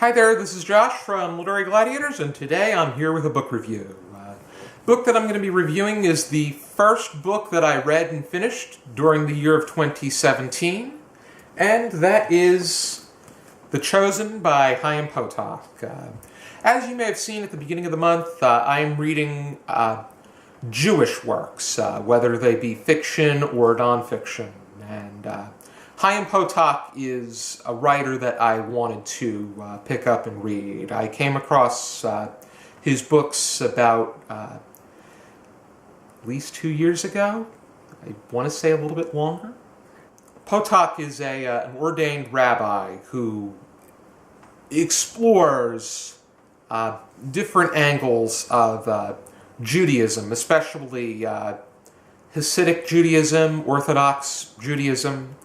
Hi there, this is Josh from Literary Gladiators, and today I'm here with a book review. Book that I'm going to be reviewing is the first book that I read and finished during the year of 2017, and that is The Chosen by Chaim Potok. As you may have seen at the beginning of the month, I'm reading Jewish works, whether they be fiction or nonfiction, and Chaim Potok is a writer that I wanted to pick up and read. I came across his books about at least 2 years ago. I want to say a little bit longer. Potok is an ordained rabbi who explores different angles of Judaism, especially Hasidic Judaism, Orthodox Judaism.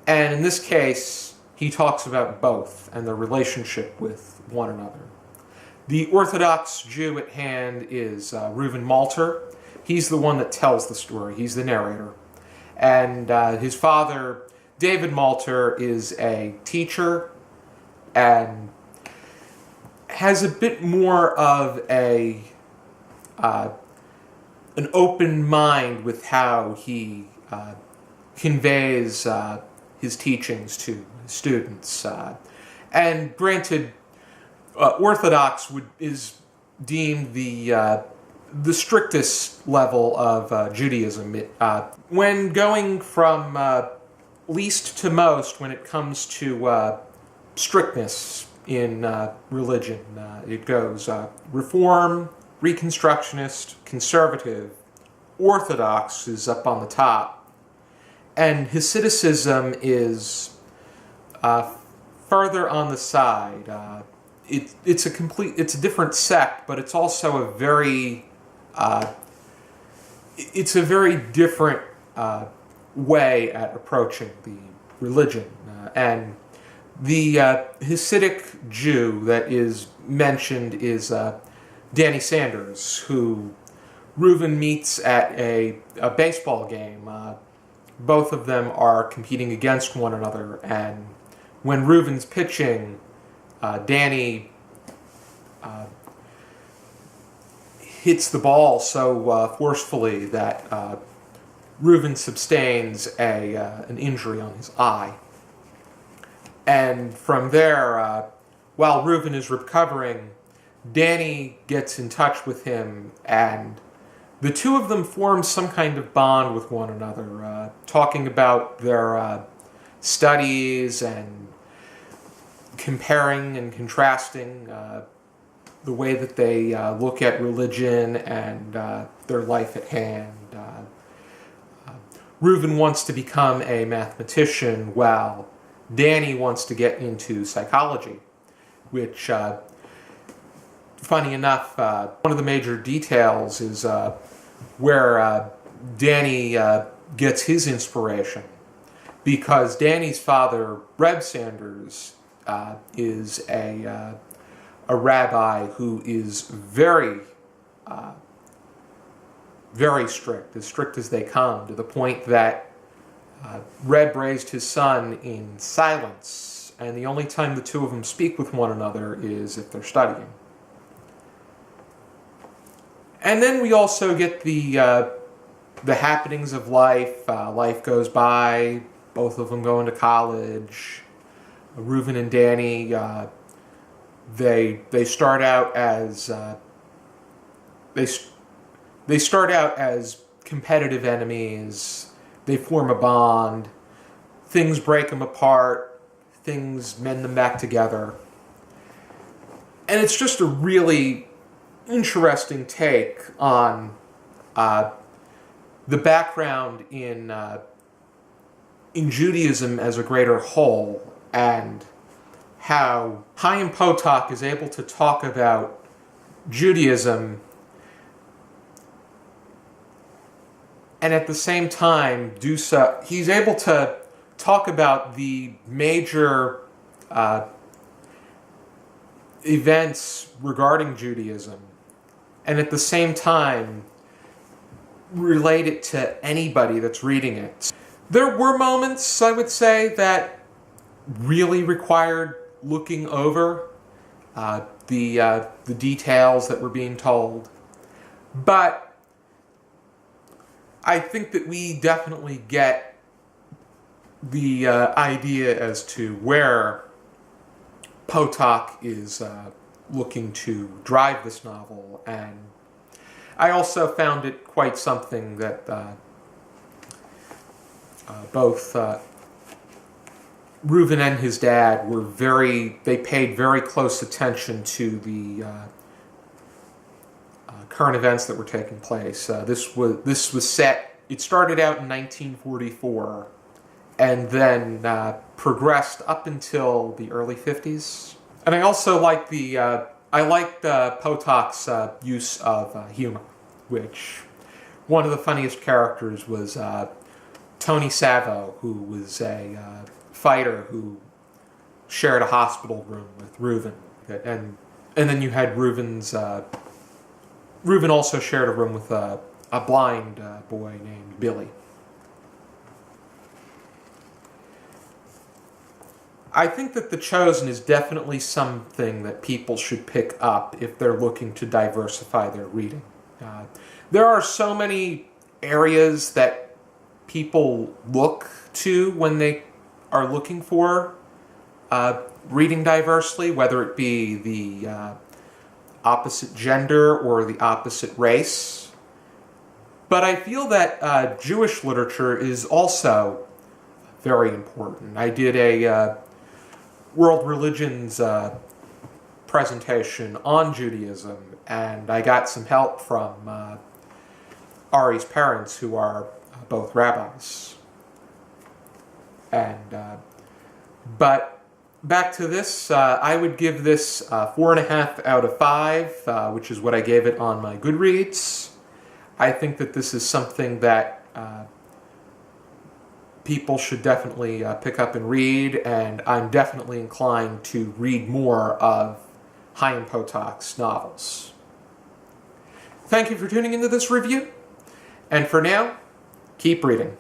And in this case, he talks about both and their relationship with one another. The Orthodox Jew at hand is Reuven Malter. He's the one that tells the story. He's the narrator. And his father, David Malter, is a teacher and has a bit more of an open mind with how he conveys his teachings to students. And granted, Orthodox is deemed the strictest level of Judaism. When going from least to most when it comes to strictness in religion, it goes Reform, Reconstructionist, Conservative, Orthodox is up on the top. And Hasidicism is further on the side. It's a different sect, but it's also a very different way at approaching the religion. And the Hasidic Jew that is mentioned is Danny Sanders, who Reuven meets at a baseball game. Both of them are competing against one another, and when Reuven's pitching, Danny hits the ball so forcefully that Reuven sustains an injury on his eye. And from there, while Reuven is recovering, Danny gets in touch with him, and the two of them form some kind of bond with one another, talking about their studies and comparing and contrasting the way that they look at religion and their life at hand. Reuven wants to become a mathematician while Danny wants to get into psychology, which, funny enough, one of the major details is where Danny gets his inspiration, because Danny's father, Reb Sanders, is a rabbi who is very strict, as strict as they come, to the point that Reb raised his son in silence, and the only time the two of them speak with one another is if they're studying. And then we also get the happenings of life. Life goes by. Both of them go into college. Reuven and Danny, they start out as they start out as competitive enemies. They form a bond. Things break them apart. Things mend them back together. And it's just a really interesting take on the background in Judaism as a greater whole, and how Chaim Potok is able to talk about Judaism and at the same time do so. He's able to talk about the major events regarding Judaism and at the same time relate it to anybody that's reading it. There were moments, I would say, that really required looking over. the details that were being told. But I think that we definitely get the idea as to where Potok is looking to drive this novel, and I also found it quite something that both Reuven and his dad were they paid very close attention to the current events that were taking place. This was set, it started out in 1944 and then progressed up until the early 50s. And I also like Potok's use of humor, which one of the funniest characters was Tony Savo, who was a fighter who shared a hospital room with Reuven, and then you had Reuven also shared a room with a blind boy named Billy. I think that The Chosen is definitely something that people should pick up if they're looking to diversify their reading. There are so many areas that people look to when they are looking for reading diversely, whether it be the opposite gender or the opposite race. But I feel that Jewish literature is also very important. I did a world religions presentation on Judaism, and I got some help from Ari's parents, who are both rabbis. And but back to this, I would give this 4.5 out of 5, which is what I gave it on my Goodreads. I think that this is something that people should definitely pick up and read, and I'm definitely inclined to read more of Chaim Potok's novels. Thank you for tuning into this review, and for now, keep reading.